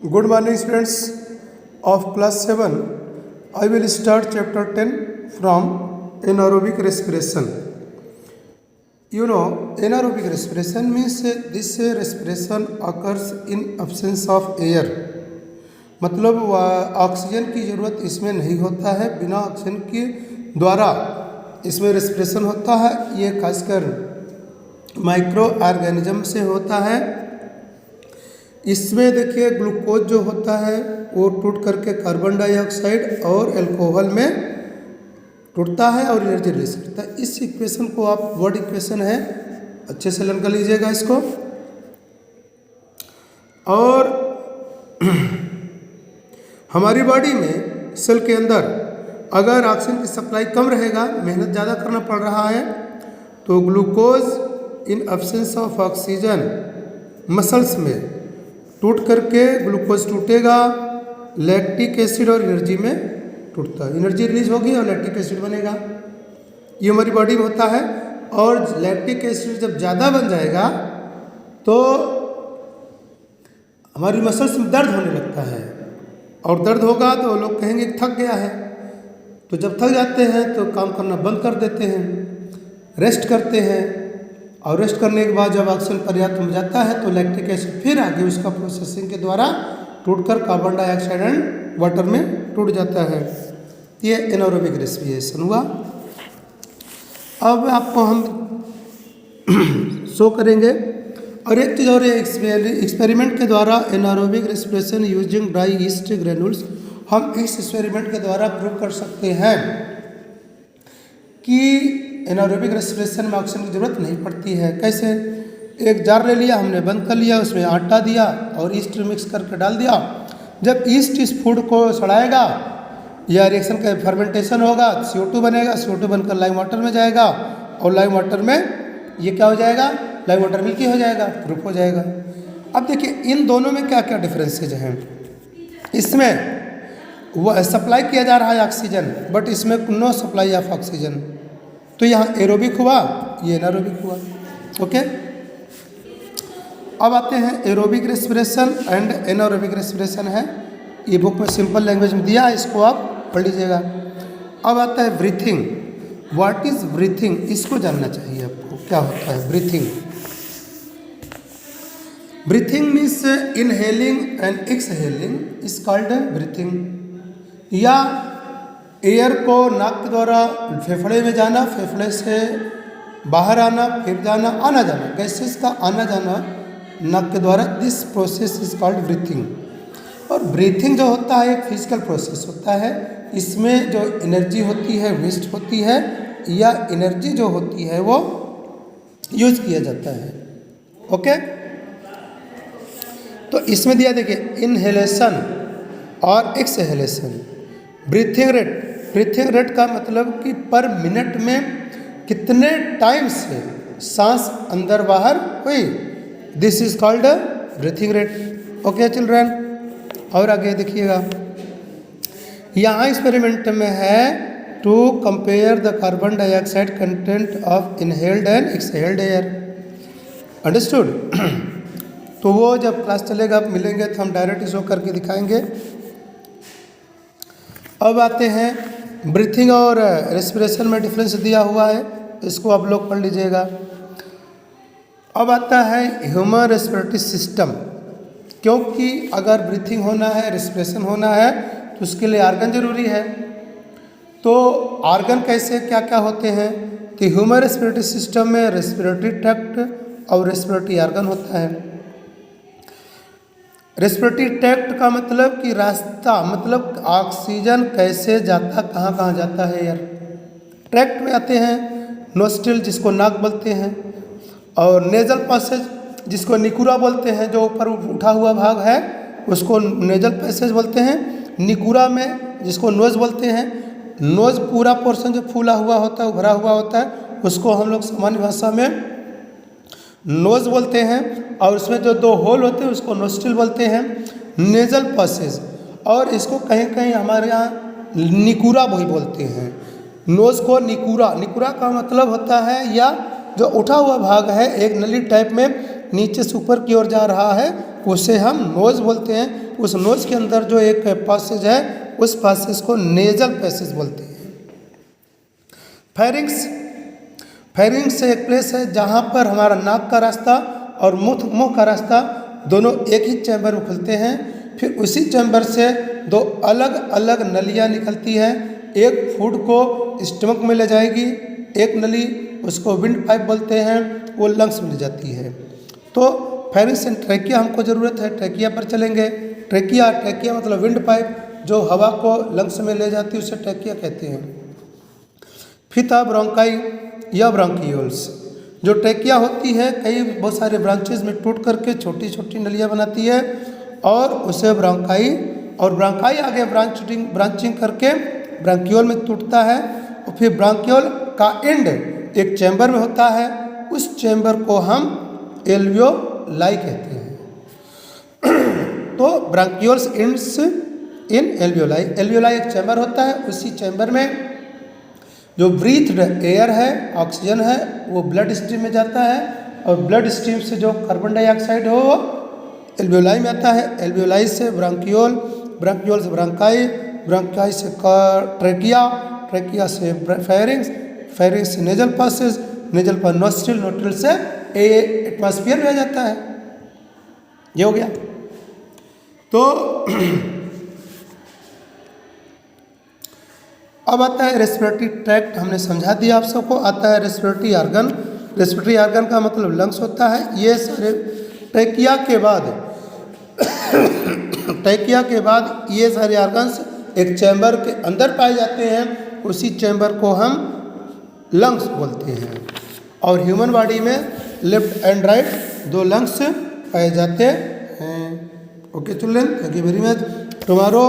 Good morning, students of class 7. I will start chapter 10 from anaerobic respiration. You know, anaerobic respiration means this respiration occurs in absence of air. मतलब oxygen की ज़रूरत इसमें नहीं होता है, बिना oxygen के द्वारा इसमें रेस्पिरेशन होता है। ये खासकर माइक्रो ऑर्गेनिज्म से होता है। इसमें देखिए ग्लूकोज जो होता है वो टूट करके कार्बन डाइऑक्साइड और अल्कोहल में टूटता है और एनर्जी रिलीज करता है। इस इक्वेशन को आप वर्ड इक्वेशन है, अच्छे से लर्न कर लीजिएगा इसको। और हमारी बॉडी में सेल के अंदर अगर ऑक्सीजन की सप्लाई कम रहेगा, मेहनत ज़्यादा करना पड़ रहा है, तो glucose in absence of oxygen muscles में टूट करके ग्लूकोज टूटेगा, लैक्टिक एसिड और एनर्जी में टूटता है। एनर्जी रिलीज होगी और लैक्टिक एसिड बनेगा। ये हमारी बॉडी में होता है। और लैक्टिक एसिड जब ज़्यादा बन जाएगा तो हमारी मसल्स में दर्द होने लगता है, और दर्द होगा तो लोग कहेंगे थक गया है। तो जब थक जाते हैं तो काम करना बंद कर देते हैं, रेस्ट करते हैं, और रेस्ट करने के बाद जब ऑक्सीजन पर्याप्त हो जाता है तो लैक्टिक एसिड फिर आगे उसका प्रोसेसिंग के द्वारा टूटकर कार्बन डाइऑक्साइड एंड वाटर में टूट जाता है। ये एनारोबिक रेस्पिरेशन हुआ। अब आपको हम शो करेंगे। और एक चीज़ और, एक्सपेरिमेंट के द्वारा anaerobic respiration using dry east granules, हम इस एक्सपेरिमेंट के द्वारा प्रूव कर सकते हैं कि एनारोबिक रेस्पिरेशन में ऑक्सीजन की ज़रूरत नहीं पड़ती है। कैसे? एक जार ले लिया हमने, बंद कर लिया, उसमें आटा दिया और ईस्ट मिक्स करके डाल दिया। जब ईस्ट इस फूड को सड़ाएगा या रिएक्शन का फर्मेंटेशन होगा, CO2 बनेगा, CO2 बनकर लाइम वाटर में जाएगा, और लाइम वाटर में ये क्या हो जाएगा? लाइम वाटर मिल्की हो जाएगा, प्रूफ हो जाएगा। अब देखिए इन दोनों में क्या क्या डिफरेंसेज हैं। इसमें वो सप्लाई किया जा रहा है ऑक्सीजन, बट इसमें नो सप्लाई ऑफ ऑक्सीजन, तो यहाँ एरोबिक हुआ, ये एनारोबिक हुआ। ओके, अब आते हैं aerobic respiration and anaerobic respiration है। ये बुक में सिंपल लैंग्वेज में दिया है, इसको आप पढ़ लीजिएगा। अब आता है ब्रीथिंग। What is breathing? इसको जानना चाहिए आपको, क्या होता है breathing. Breathing means inhaling and exhaling is called breathing, या एयर को नाक के द्वारा फेफड़े में जाना, फेफड़े से बाहर आना, फिर जाना, आना जाना, गैसेस का आना जाना नाक के द्वारा, this process is called breathing. और ब्रीथिंग जो होता है एक फिजिकल प्रोसेस होता है। इसमें जो एनर्जी होती है वेस्ट होती है, या एनर्जी जो होती है वो यूज किया जाता है। ओके, तो इसमें दिया देखिए इनहेलेशन और एक्सहेलेशन। ब्रीथिंग रेट का मतलब कि पर मिनट में कितने टाइम से सांस अंदर बाहर हुई, this is called breathing rate. Okay children, और आगे देखिएगा, यहाँ एक्सपेरिमेंट में है to compare the carbon dioxide content of inhaled and exhaled air. Understood? तो वो जब क्लास चलेगा मिलेंगे तो हम डायरेक्ट शो करके दिखाएंगे। अब आते हैं ब्रीथिंग और रेस्पिरेशन में डिफरेंस दिया हुआ है, इसको आप लोग पढ़ लीजिएगा। अब आता है ह्यूमन रेस्पिरेटरी सिस्टम, क्योंकि अगर ब्रीथिंग होना है, रेस्पिरेशन होना है, तो उसके लिए आर्गन जरूरी है। तो आर्गन कैसे क्या क्या होते हैं? तो ह्यूमन रेस्पिरेटरी सिस्टम में रेस्पिरेटरी ट्रैक्ट और रेस्पिरेटरी आर्गन होता है। रेस्पिरेटरी ट्रैक्ट का मतलब कि रास्ता, मतलब ऑक्सीजन कैसे जाता, कहाँ कहाँ जाता है यार। ट्रैक्ट में आते हैं नोस्ट्रिल, जिसको नाक बोलते हैं, और नेजल पैसेज, जिसको निकुरा बोलते हैं, जो ऊपर उठा हुआ भाग है उसको नेजल पैसेज बोलते हैं। निकुरा में जिसको नोज बोलते हैं, नोज पूरा पोर्शन जो फूला हुआ होता है, भरा हुआ होता है, उसको हम लोग सामान्य भाषा में नोज बोलते हैं, और उसमें जो दो होल होते हैं उसको नोस्ट्रिल बोलते हैं। नेजल पैसेज, और इसको कहीं कहीं हमारे यहाँ निकुरा भी बोलते हैं। नोज को निकुरा का मतलब होता है, या जो उठा हुआ भाग है एक नली टाइप में नीचे से ऊपर की ओर जा रहा है, उसे हम नोज बोलते हैं। उस नोज के अंदर जो एक पैसेज है उस पैसेज को नेजल पैसेज बोलते हैं। फेरिंग्स, फेरिंग्स एक प्लेस है जहाँ पर हमारा नाक का रास्ता और मुंह का रास्ता दोनों एक ही चैम्बर में खुलते हैं। फिर उसी चैम्बर से दो अलग अलग नलियाँ निकलती हैं। एक फूड को स्टमक में ले जाएगी, एक नली उसको विंड पाइप बोलते हैं, वो लंग्स में ले जाती है। तो फेरिंग्स एंड ट्रैकिया हमको ज़रूरत है, ट्रैकिया पर चलेंगे। ट्रैकिया, ट्रैकिया मतलब विंड पाइप जो हवा को लंग्स में ले जाती है उसे ट्रैकिया कहते हैं। फिथा ब्रोंकाई या ब्रोंकियोल्स, जो ट्रैकिया होती है कई बहुत सारे ब्रांचेस में टूट करके छोटी छोटी नलियाँ बनाती है और उसे ब्रोंकाई, और ब्रोंकाई आगे ब्रांचिंग करके ब्रांकियोल में टूटता है। और फिर ब्रांकियोल का एंड एक चैम्बर में होता है, उस चैम्बर को हम एल्वियोलाई कहते हैं। तो ब्रांकियोल्स एंड्स इन एल्वियोलाई। एल्वियोलाई एक चैम्बर होता है, उसी चैम्बर में जो ब्रीथड एयर है, ऑक्सीजन है, वो ब्लड स्ट्रीम में जाता है और ब्लड स्ट्रीम से जो कार्बन डाइऑक्साइड हो वो एल्वियोलाई में आता है। एल्वियोलाई से ब्रांकियोल, ब्रांकियोल से ब्रांकाई, ब्रांकाई से ट्रैकिया, ट्रैकिया से फेरिंग्स, फेरिंग्स से नेजल पासेज, नेजल पर नोस्ट्रिल, नोस्ट्रिल से एटमॉस्फेयर में आ जाता है। ये हो गया। तो अब आता है रेस्पिरेटरी ट्रैक्ट, हमने समझा दिया आप सबको। आता है रेस्पिरेटरी ऑर्गन। रेस्पिरेटरी ऑर्गन का मतलब लंग्स होता है। ये सारे ट्रैकिया के बाद ट्रैकिया के बाद ये सारे ऑर्गन्स एक चैम्बर के अंदर पाए जाते हैं, उसी चैम्बर को हम लंग्स बोलते हैं। और ह्यूमन बॉडी में लेफ्ट एंड राइट दो लंग्स पाए जाते हैं। Okay children, thank you very much. Tomorrow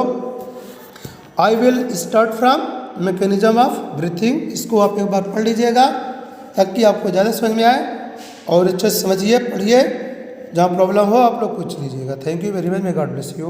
I will start from mechanism of breathing. इसको आप एक बार पढ़ लीजिएगा ताकि आपको ज़्यादा समझ में आए और अच्छे से समझिए, पढ़िए। जहाँ प्रॉब्लम हो आप लोग पूछ लीजिएगा। Thank you very much, may God bless you.